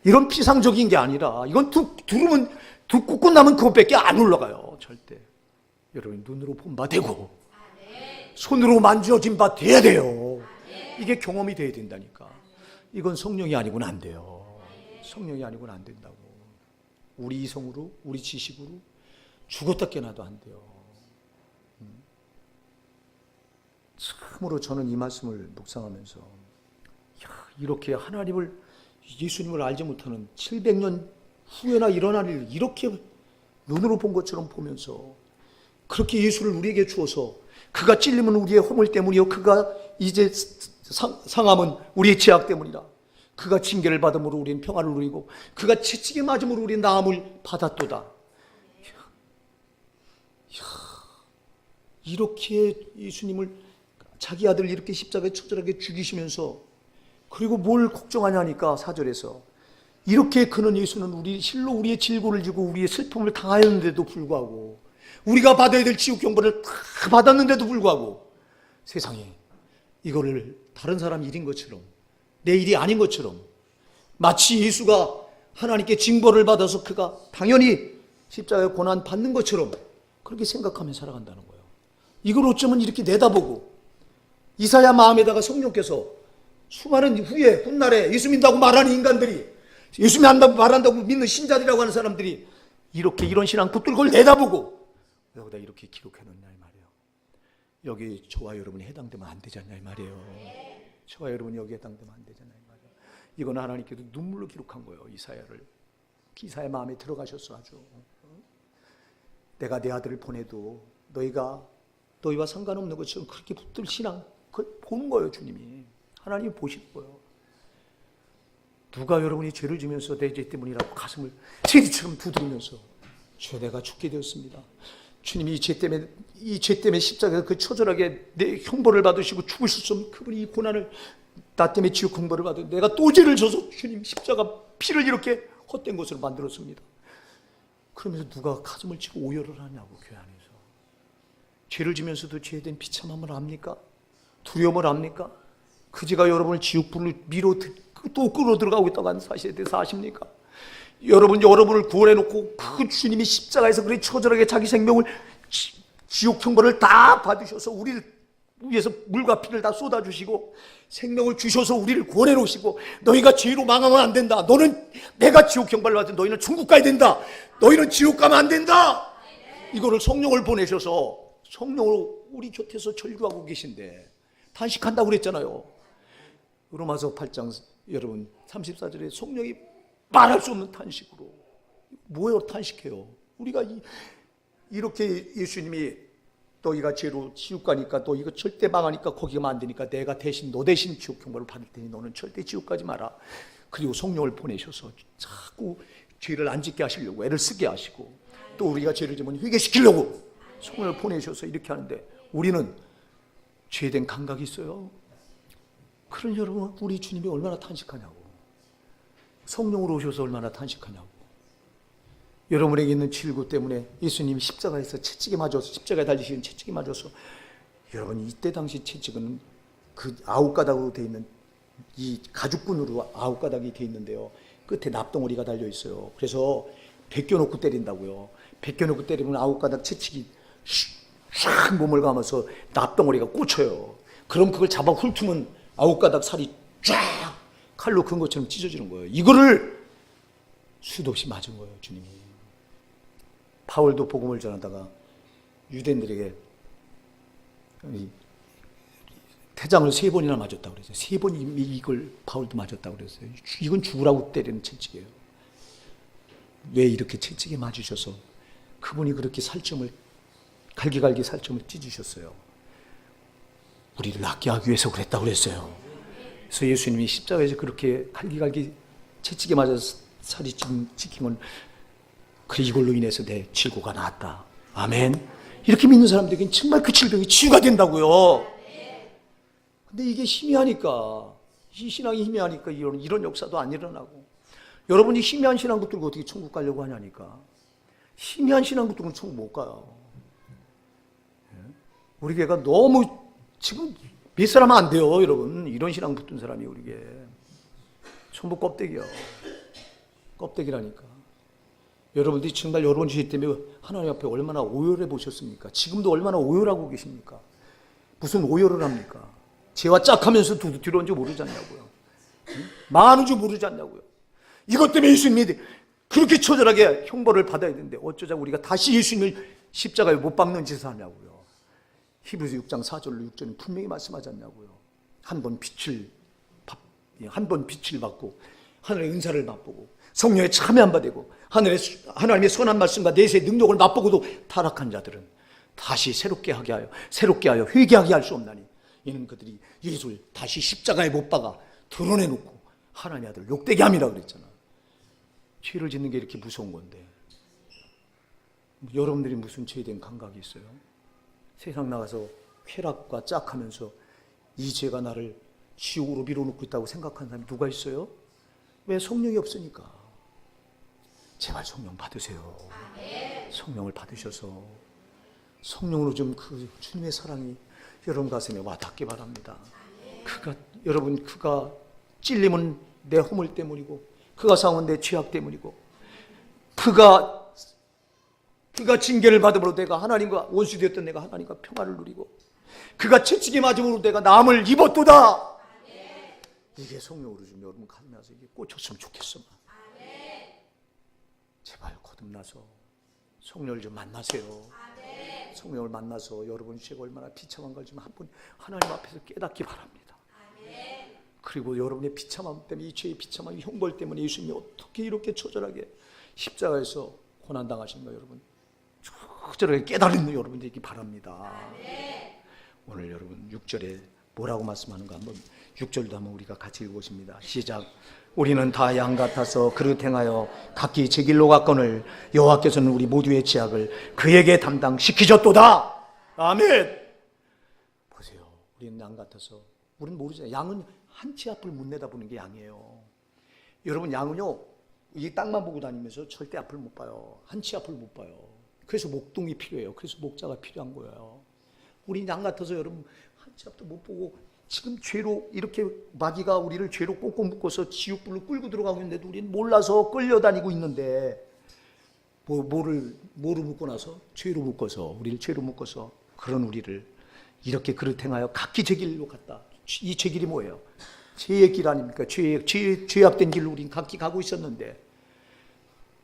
이런 피상적인 게 아니라 이건 듣고 끝나면 그것밖에 안 올라가요. 절대. 여러분, 눈으로 본 바 되고 손으로 만져진 바 돼야 돼요. 이게 경험이 돼야 된다니까. 이건 성령이 아니고는 안 돼요. 성령이 아니고는 안 된다고. 우리 이성으로, 우리 지식으로 죽었다 깨나도 안 돼요. 참으로 저는 이 말씀을 묵상하면서 이렇게 하나님을, 예수님을 알지 못하는 700년 후에나 일어날 일 이렇게 눈으로 본 것처럼 보면서 그렇게 예수를 우리에게 주어서 그가 찔림은 우리의 허물 때문이요 그가 이제 상함은 우리의 죄악 때문이라, 그가 징계를 받음으로 우리는 평안을 누리고 그가 채찍에 맞음으로 우리는 나음을 받았도다. 이렇게 예수님을, 자기 아들을 이렇게 십자가에 처절하게 죽이시면서, 그리고 뭘 걱정하냐니까 4절에서 이렇게 그는, 예수는 실로 우리의 질고를 지고 우리의 슬픔을 당하였는데도 불구하고, 우리가 받아야 될 지옥 형벌을 다 받았는데도 불구하고 세상에 이거를 다른 사람 일인 것처럼, 내 일이 아닌 것처럼, 마치 예수가 하나님께 징벌을 받아서 그가 당연히 십자가에 고난 받는 것처럼 그렇게 생각하며 살아간다는 거예요. 이걸 어쩌면 이렇게 내다보고, 이사야 마음에다가 성령께서 수많은 후에 훗날에 예수 믿는다고 말하는 인간들이, 예수 말한다고 믿는 신자들이라고 하는 사람들이 이렇게 이런 신앙 붙들고 그걸 내다보고 여기다 이렇게 기록해놓냐 이 말이에요. 여기 저와 여러분이 해당되면 안 되지 않냐 이 말이에요. 저와 여러분이 여기 해당되면 안 되잖아요 이 말이에요. 이건 하나님께도 눈물로 기록한 거예요. 이사야 마음에 들어가셨어. 아주 내가 내 아들을 보내도 너희와 상관없는 것처럼 그렇게 붙들 신앙, 그걸 보는 거예요. 주님이, 하나님이 보실 거예요. 누가 여러분이 죄를 지면서 내 죄 때문이라고 가슴을 세리처럼 두드리면서 주여 내가 죽게 되었습니다, 주님이 이 죄 때문에 십자가에서 그 처절하게 내 형벌을 받으시고 죽으셨으면 그분이 이 고난을, 나 때문에 지옥 형벌을 받은 내가 또 죄를 져서 주님 십자가 피를 이렇게 헛된 것으로 만들었습니다. 그러면서 누가 가슴을 치고 오열을 하냐고. 교회 안에서 죄를 지면서도 죄에 대한 비참함을 압니까? 두려움을 압니까? 그 죄가 여러분을 지옥불로 또 끌어들어가고 있다고 하는 사실에 대해서 아십니까? 여러분을 구원해놓고 그 주님이 십자가에서 그렇게 처절하게 자기 생명을, 지옥 형벌을 다 받으셔서 우리를 위해서 물과 피를 다 쏟아주시고 생명을 주셔서 우리를 구원해놓으시고, 너희가 죄로 망하면 안 된다, 너는 내가 지옥 형벌을 받은 너희는 천국 가야 된다, 너희는 지옥 가면 안 된다, 이거를 성령을 보내셔서 성령으로 우리 곁에서 절규하고 계신데 탄식한다고 그랬잖아요. 로마서 8장 여러분 34절에 성령이 말할 수 없는 탄식으로, 뭐예요 탄식해요? 우리가 이렇게 예수님이 너희가 죄로 지옥 가니까 너 이거 절대 망하니까 거기 가면 안 되니까 내가 대신 너 대신 지옥 형벌을 받을 테니 너는 절대 지옥 가지 마라. 그리고 성령을 보내셔서 자꾸 죄를 안 짓게 하시려고 애를 쓰게 하시고, 또 우리가 죄를 지면 회개시키려고 성령을 보내셔서 이렇게 하는데, 우리는 죄된 감각이 있어요. 그런 여러분, 우리 주님이 얼마나 탄식하냐고. 성령으로 오셔서 얼마나 탄식하냐고. 여러분에게 있는 질고 때문에 예수님이 십자가에서 채찍에 맞아서, 십자가에 달리시는 채찍에 맞아서, 여러분 이때 당시 채찍은 그 9가닥으로 되어 있는, 이 가죽끈으로 9가닥이 되어 있는데요, 끝에 납덩어리가 달려 있어요. 그래서 벗겨놓고 때린다고요. 벗겨놓고 때리면 9가닥 채찍이 샥 몸을 감아서 납덩어리가 꽂혀요. 그럼 그걸 잡아 훑으면 9가닥 살이 쫙 칼로 큰 것처럼 찢어지는 거예요. 이거를 수도 없이 맞은 거예요, 주님이. 바울도 복음을 전하다가 유대인들에게 태장을 3번이나 맞았다고 그랬어요. 3번 이걸 바울도 맞았다고 그랬어요. 이건 죽으라고 때리는 채찍이에요. 왜 이렇게 채찍에 맞으셔서 그분이 그렇게 살점을, 갈기갈기 살점을 찢으셨어요. 우리를 낫게 하기 위해서 그랬다고 그랬어요. 그래서 예수님이 십자가에서 그렇게 갈기갈기 채찍에 맞아서 살이 찍힌 건, 그래 이걸로 인해서 내 질고가 나았다. 아멘. 이렇게 믿는 사람들에게는 정말 그 질병이 치유가 된다고요. 근데 이게 희미하니까, 이 신앙이 희미하니까 이런 역사도 안 일어나고, 여러분이 희미한 신앙 붙들고 어떻게 천국 가려고 하냐니까. 희미한 신앙 붙들고는 천국 못 가요. 우리 교회가 너무 지금 몇 사람 안 돼요, 여러분. 이런 신앙 붙든 사람이 우리 교회 전부 껍데기야. 껍데기라니까. 여러분들이 정말 여러분 죄 때문에 하나님 앞에 얼마나 오열해 보셨습니까? 지금도 얼마나 오열하고 계십니까? 무슨 오열을 합니까? 죄와 짝하면서 두려운 줄 모르지 않냐고요. 망하는 줄 모르지 않냐고요. 이것 때문에 예수님이 그렇게 처절하게 형벌을 받아야 되는데 어쩌자고 우리가 다시 예수님을 십자가에 못 박는 짓을 하냐고요. 히브리서 6장 4절로 6절은 분명히 말씀하지 않냐고요. 한 번 빛을 받고 하늘의 은사를 맛보고 성령의 참여 안 받고 하나님의 선한 말씀과 내세의 능력을 맛보고도 타락한 자들은 다시 새롭게 하여 회개하게 할 수 없나니, 이는 그들이 예수를 다시 십자가에 못 박아 드러내놓고 하나님의 아들 욕되게 함이라고 그랬잖아. 죄를 짓는 게 이렇게 무서운 건데, 여러분들이 무슨 죄된 감각이 있어요? 세상 나가서 쾌락과 짝하면서 이 죄가 나를 지옥으로 밀어놓고 있다고 생각하는 사람이 누가 있어요? 왜? 성령이 없으니까. 제발 성령 받으세요. 성령을 받으셔서 성령으로 좀 그 주님의 사랑이 여러분 가슴에 와닿기 바랍니다. 그가 찔림은 내 허물 때문이고, 그가 상은 내 죄악 때문이고, 그가 징계를 받음으로 내가 하나님과 원수되었던 내가 하나님과 평화를 누리고, 그가 채찍에 맞음으로 내가 남을 입었도다. 이게 성령으로 좀 여러분 가슴에 와서 이게 꽂혔으면 좋겠어. 제발 거듭나서 성령을 좀 만나세요. 성령을 만나서 여러분 죄가 얼마나 비참한 걸 좀 한번 하나님 앞에서 깨닫기 바랍니다. 그리고 여러분의 비참함 때문에, 이 죄의 비참함, 이 형벌 때문에 예수님이 어떻게 이렇게 처절하게 십자가에서 고난당하신가, 여러분 처절하게 깨달는 여러분 되기 바랍니다. 오늘 여러분 6절에 뭐라고 말씀하는가 한번 6절도 한번 우리가 같이 읽어보십니다. 시작. 우리는 다 양 같아서 그릇 행하여 각기 제 길로 갔거늘 여호와께서는 우리 모두의 죄악을 그에게 담당시키셨도다. 아멘. 보세요. 우리는 양 같아서, 우리는 모르잖아요. 양은 한 치 앞을 못 내다보는 게 양이에요. 여러분 양은요, 이 땅만 보고 다니면서 절대 앞을 못 봐요. 한 치 앞을 못 봐요. 그래서 목동이 필요해요. 그래서 목자가 필요한 거예요. 우리 양 같아서 여러분 한 치 앞도 못 보고 지금 죄로 이렇게 마귀가 우리를 죄로 꽁꽁 묶어서 지옥불로 끌고 들어가고 있는데도 우리는 몰라서 끌려다니고 있는데, 뭐를 묶고 나서 죄로 묶어서, 우리를 죄로 묶어서 그런 우리를 이렇게 그릇 행하여 각기 제 길로 갔다. 이 제 길이 뭐예요? 죄의 길 아닙니까? 죄악된 길로 우린 각기 가고 있었는데,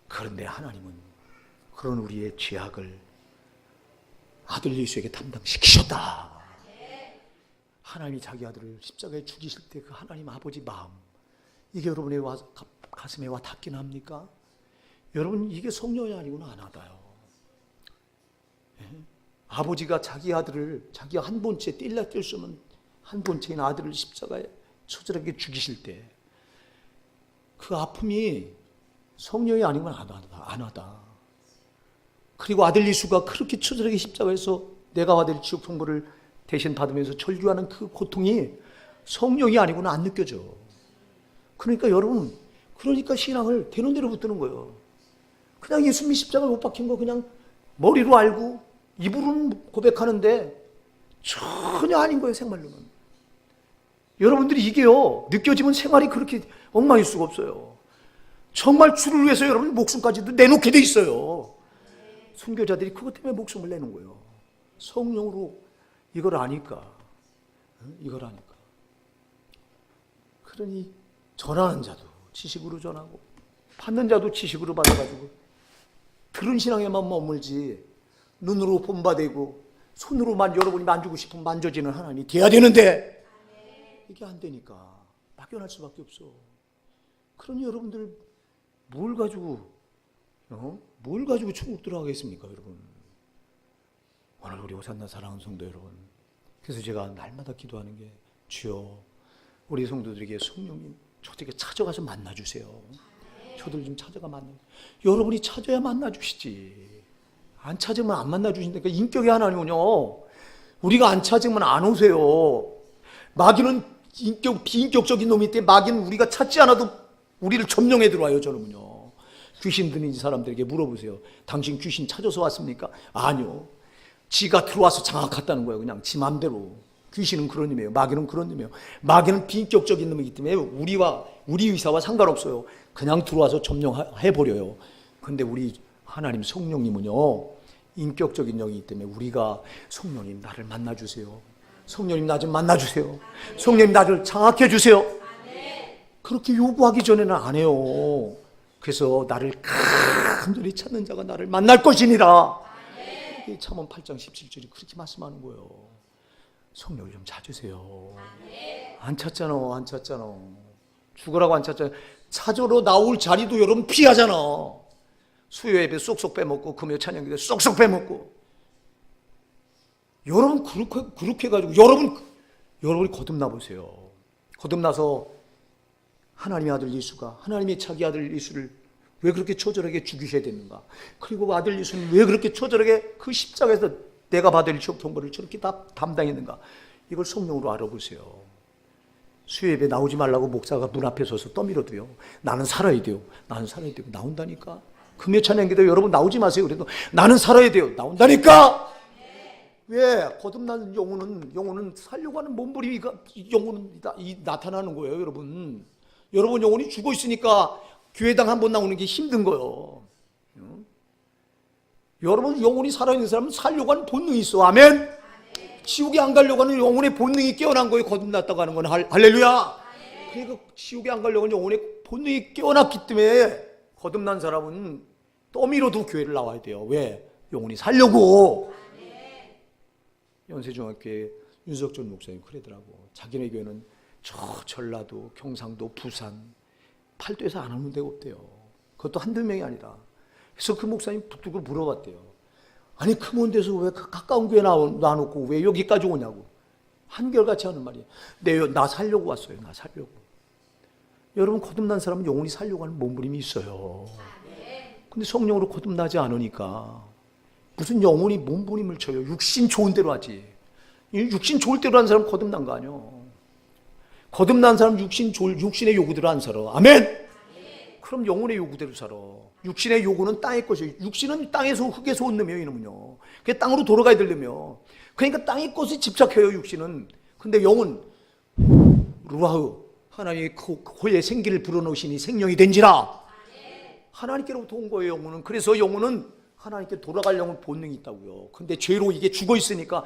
그런데 하나님은 그런 우리의 죄악을 아들 예수에게 담당시키셨다. 하나님이 자기 아들을 십자가에 죽이실 때 그 하나님 아버지 마음, 이게 여러분의 가슴에 와 닿긴 합니까? 여러분 이게 성령이 아니고는 안 와닿아요. 아버지가 자기 아들을, 자기 한 번째 뗄라 뗄 수 없는 한 번째인 아들을 십자가에 처절하게 죽이실 때 그 아픔이 성령이 아니면 안 하다. 그리고 아들 예수가 그렇게 처절하게 십자가에서 내가 받을 지옥 선고를 대신 받으면서 절규하는 그 고통이 성령이 아니고는 안 느껴져. 그러니까 여러분, 그러니까 신앙을 되는 대로 붙드는 거예요. 그냥 예수님이 십자가에 못 박힌 거 그냥 머리로 알고 입으로는 고백하는데 전혀 아닌 거예요, 생활로는. 여러분들이 이게요, 느껴지면 생활이 그렇게 엉망일 수가 없어요. 정말 주를 위해서 여러분 목숨까지도 내놓게 돼 있어요. 순교자들이 그것 때문에 목숨을 내는 거예요. 성령으로 이걸 아니까. 이걸 아니까. 그러니 전하는 자도 지식으로 전하고 받는 자도 지식으로 받아가지고 들은 신앙에만 머물지 눈으로 본받되고 손으로만 여러분이 만지고 싶으면 만져지는 하나님이 돼야 되는데 이게 안 되니까 막연할 수밖에 없어. 그러니 여러분들 뭘 가지고 천국 들어가겠습니까, 여러분? 오늘 우리 호산나 사랑하는 성도 여러분, 그래서 제가 날마다 기도하는 게 주여 우리 성도들에게 성령님 저에게 찾아가서 만나주세요. 저들 좀 찾아가 여러분이 찾아야 만나주시지. 안 찾으면 안 만나주신다니까. 인격의 하나님은요, 우리가 안 찾으면 안 오세요. 마귀는 비인격적인 놈이 있대. 마귀는 우리가 찾지 않아도 우리를 점령해 들어와요. 저는요, 귀신 들린 사람들에게 물어보세요. 당신 귀신 찾아서 왔습니까? 아니요. 지가 들어와서 장악했다는 거예요. 그냥 지 맘대로. 귀신은 그런 놈이에요. 마귀는 그런 놈이에요. 마귀는 비인격적인 놈이기 때문에 우리 의사와 상관없어요. 그냥 들어와서 점령해버려요. 근데 우리 하나님 성령님은요, 인격적인 영이기 때문에 우리가 성령님 나를 만나주세요. 성령님 나 좀 만나주세요. 성령님 나를 장악해 주세요. 그렇게 요구하기 전에는 안 해요. 그래서 나를 간절히 찾는 자가 나를 만날 것이니라. 잠언 8장 17절이 그렇게 말씀하는 거예요. 성령을 좀 찾으세요. 안 찾잖아. 죽으라고 안 찾잖아. 찾으러 나올 자리도 여러분 피하잖아. 수요 예배 쏙쏙 빼먹고 금요 찬양기도 쏙쏙 빼먹고. 여러분 그렇게 해가지고 여러분이 거듭나 보세요. 거듭나서 하나님의 아들 예수가, 하나님의 자기 아들 예수를 왜 그렇게 처절하게 죽이셔야 되는가? 그리고 아들 예수는 왜 그렇게 처절하게 그 십자가에서 내가 받을 지옥 통보를 저렇게 다 담당했는가? 이걸 성령으로 알아보세요. 수요예배 나오지 말라고 목사가 문 앞에 서서 떠밀어도요, 나는 살아야 돼요. 나온다니까. 금요 찬양기도 여러분 나오지 마세요. 그래도 나는 살아야 돼요. 나온다니까. 왜? 거듭난 영혼은 살려고 하는 몸부림이가 영혼은 나타나는 거예요, 여러분. 여러분 영혼이 죽어 있으니까 교회당 한번 나오는 게 힘든 거예요. 여러분 영혼이 살아있는 사람은 살려고 하는 본능이 있어. 아멘? 지옥에 안 가려고 하는 영혼의 본능이 깨어난 거예요. 거듭났다고 하는 건. 할렐루야. 그러니까 지옥에 안 가려고 하는 영혼의 본능이 깨어났기 때문에 거듭난 사람은 떠미로도 교회를 나와야 돼요. 왜? 영혼이 살려고. 연세중학교에 윤석준 목사님 그러더라고. 자기네 교회는 저 전라도, 경상도, 부산, 팔도에서 안 오는 데가 없대요. 그것도 한두 명이 아니라. 그래서 그 목사님 붙들고 물어봤대요. 아니 그 먼 데서 왜 가까운 교회 놔놓고 왜 여기까지 오냐고. 한결같이 하는 말이에요. 나 살려고 왔어요. 나 살려고. 여러분 거듭난 사람은 영혼이 살려고 하는 몸부림이 있어요. 근데 성령으로 거듭나지 않으니까 무슨 영혼이 몸부림을 쳐요. 육신 좋은 대로 하지. 육신 좋을 대로 하는 사람은 거듭난 거 아니에요. 거듭난 사람 육신의 요구대로 안 살아. 아멘? 그럼 영혼의 요구대로 살아. 육신의 요구는 땅의 것이에요. 육신은 땅에서 흙에서 온 놈이에요. 이놈은요. 그게 땅으로 돌아가야 되려며. 그러니까 땅의 것에 집착해요. 육신은. 근데 영은 루아흐, 하나님의 코에 생기를 불어넣으시니 생명이 된지라. 하나님께로부터 온 거예요. 영혼은. 그래서 영혼은 하나님께 돌아가려는 본능이 있다고요. 근데 죄로 이게 죽어 있으니까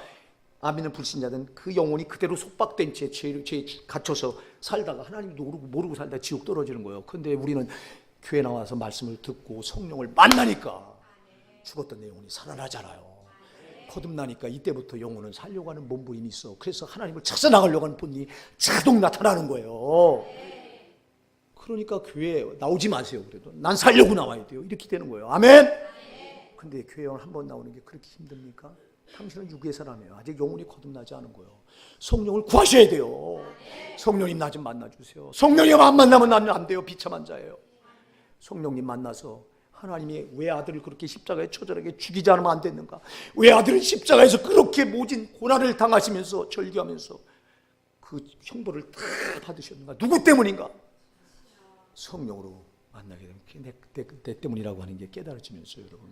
안 믿는 불신자들은 그 영혼이 그대로 속박된 채 죄에 갇혀서 살다가 하나님도 모르고 살다가 지옥 떨어지는 거예요. 근데 우리는 교회 나와서 말씀을 듣고 성령을 만나니까 죽었던 내 영혼이 살아나잖아요. 거듭나니까 이때부터 영혼은 살려고 하는 몸부림이 있어. 그래서 하나님을 찾아 나가려고 하는 본능이 자동 나타나는 거예요. 그러니까 교회에 나오지 마세요. 그래도 난 살려고 나와야 돼요. 이렇게 되는 거예요. 아멘. 근데 교회 한 번 나오는 게 그렇게 힘듭니까? 당신은 육의 사람이에요. 아직 영혼이 거듭나지 않은 거예요. 성령을 구하셔야 돼요. 성령님 나 좀 만나주세요. 성령님 안 만나면 나는 안 돼요. 비참한 자예요. 성령님 만나서 하나님이 왜 아들을 그렇게 십자가에 처절하게 죽이지 않으면 안 됐는가? 왜 아들은 십자가에서 그렇게 모진 고난을 당하시면서 절규하면서 그 형벌을 다 받으셨는가? 누구 때문인가? 성령으로 만나게 되면 내 때문이라고 하는 게 깨달아지면서 여러분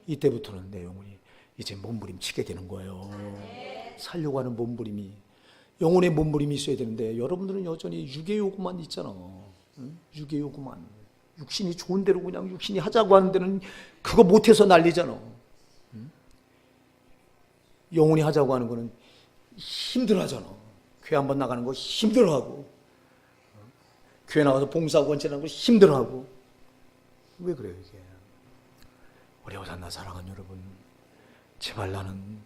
이때부터는 내 영혼이 이제 몸부림치게 되는 거예요. 살려고 하는 몸부림이 영혼의 몸부림이 있어야 되는데 여러분들은 여전히 육의 요구만 있잖아. 응? 육의 요구만. 육신이 좋은 대로 그냥 육신이 하자고 하는 데는 그거 못해서 난리잖아. 응? 영혼이 하자고 하는 거는 힘들어하잖아. 교회 한번 나가는 거 힘들어하고 교회 나가서 봉사하고 원체하는 거 힘들어하고 왜 그래요 이게? 우리 호산나 사랑하는 여러분, 제발 나는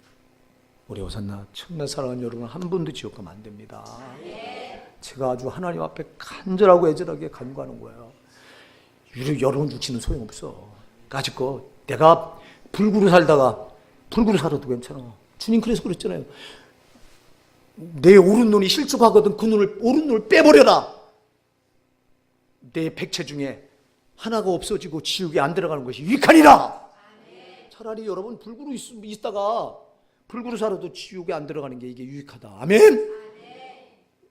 우리 호산나 정말 사랑하는 여러분 한 분도 지옥 가면 안 됩니다. 제가 아주 하나님 앞에 간절하고 애절하게 간구하는 거예요. 여러분 육신은 소용없어. 까짓거 내가 불구로 살다가 불구로 살아도 괜찮아. 주님 그래서 그랬잖아요. 내 오른 눈이 실족하거든 그 오른 눈을 빼버려라. 내 백체 중에 하나가 없어지고 지옥에 안 들어가는 것이 유익하니라. 차라리 여러분 불구로 있다가 불구로 살아도 지옥에 안 들어가는 게 이게 유익하다. 아멘.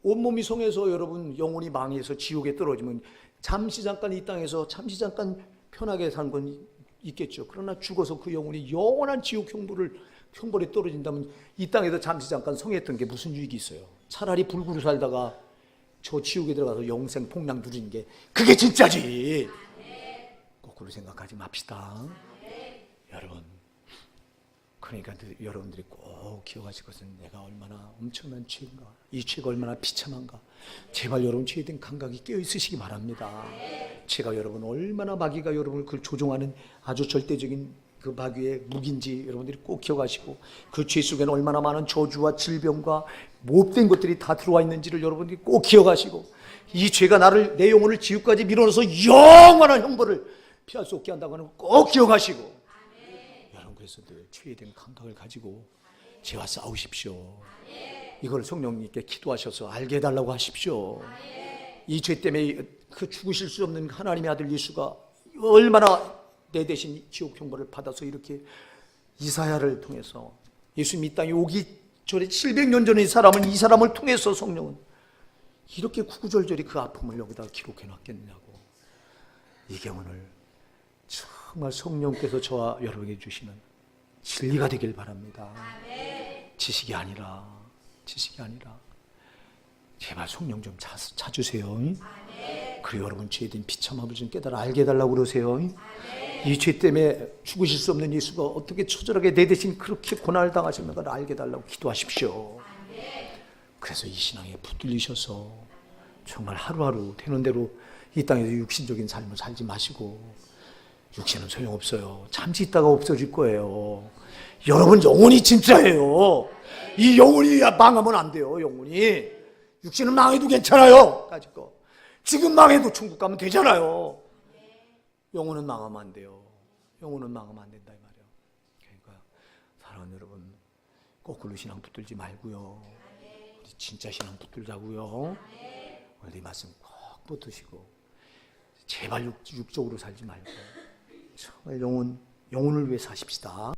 온몸이 성해서 여러분 영혼이 망해서 지옥에 떨어지면 잠시 잠깐 이 땅에서 잠시 잠깐 편하게 산 건 있겠죠. 그러나 죽어서 그 영혼이 영원한 지옥 형벌에 떨어진다면 이 땅에서 잠시 잠깐 성했던 게 무슨 유익이 있어요? 차라리 불구로 살다가 저 지옥에 들어가서 영생 폭락 누리는 게 그게 진짜지. 거꾸로 생각하지 맙시다. 여러분, 그러니까 여러분들이 꼭 기억하실 것은 내가 얼마나 엄청난 죄인가, 이 죄가 얼마나 비참한가. 제발 여러분 죄에 대한 감각이 깨어있으시기 바랍니다. 죄가 여러분 얼마나 마귀가 여러분을 그걸 조종하는 아주 절대적인 그 마귀의 무기인지 여러분들이 꼭 기억하시고 그 죄 속에는 얼마나 많은 저주와 질병과 못된 것들이 다 들어와 있는지를 여러분들이 꼭 기억하시고 이 죄가 내 영혼을 지옥까지 밀어넣어서 영원한 형벌을 피할 수 없게 한다고 하는 거 꼭 기억하시고 여러분 그래서 늘 죄에 대한 감각을 가지고 죄와 싸우십시오. 이걸 성령님께 기도하셔서 알게 해달라고 하십시오. 이 죄 때문에 그 죽으실 수 없는 하나님의 아들 예수가 얼마나 내 대신 지옥 형벌을 받아서 이렇게 이사야를 통해서 예수님 이 땅에 오기 전에 700년 전의 사람은 이 사람을 통해서 성령은 이렇게 구구절절히 그 아픔을 여기다 기록해 놨겠느냐고. 이게 오늘 정말 성령께서 저와 여러분에게 주시는 진리가 되길 바랍니다. 지식이 아니라 제발 성령 좀 찾으세요. 그리고 여러분 죄에 대한 비참함을 좀 깨달아 알게 해달라고 그러세요. 이 죄 때문에 죽으실 수 없는 예수가 어떻게 처절하게 내 대신 그렇게 고난을 당하셨는가를 알게 해달라고 기도하십시오. 그래서 이 신앙에 붙들리셔서 정말 하루하루 되는 대로 이 땅에서 육신적인 삶을 살지 마시고 육신은 소용없어요. 잠시 있다가 없어질 거예요. 여러분 영혼이 진짜예요. 이 영혼이 망하면 안 돼요. 영혼이 육신은 망해도 괜찮아요. 까짓거 지금 망해도 천국 가면 되잖아요. 영혼은 망하면 안 돼요. 영혼은 망하면 안 된다 이 말이에요. 그러니까 사랑하는 여러분 거꾸로 신앙 붙들지 말고요. 우리 진짜 신앙 붙들자고요. 오늘 이 말씀 꼭 붙드시고 제발 육적으로 살지 말고 정말 영혼을 위해 사십시다.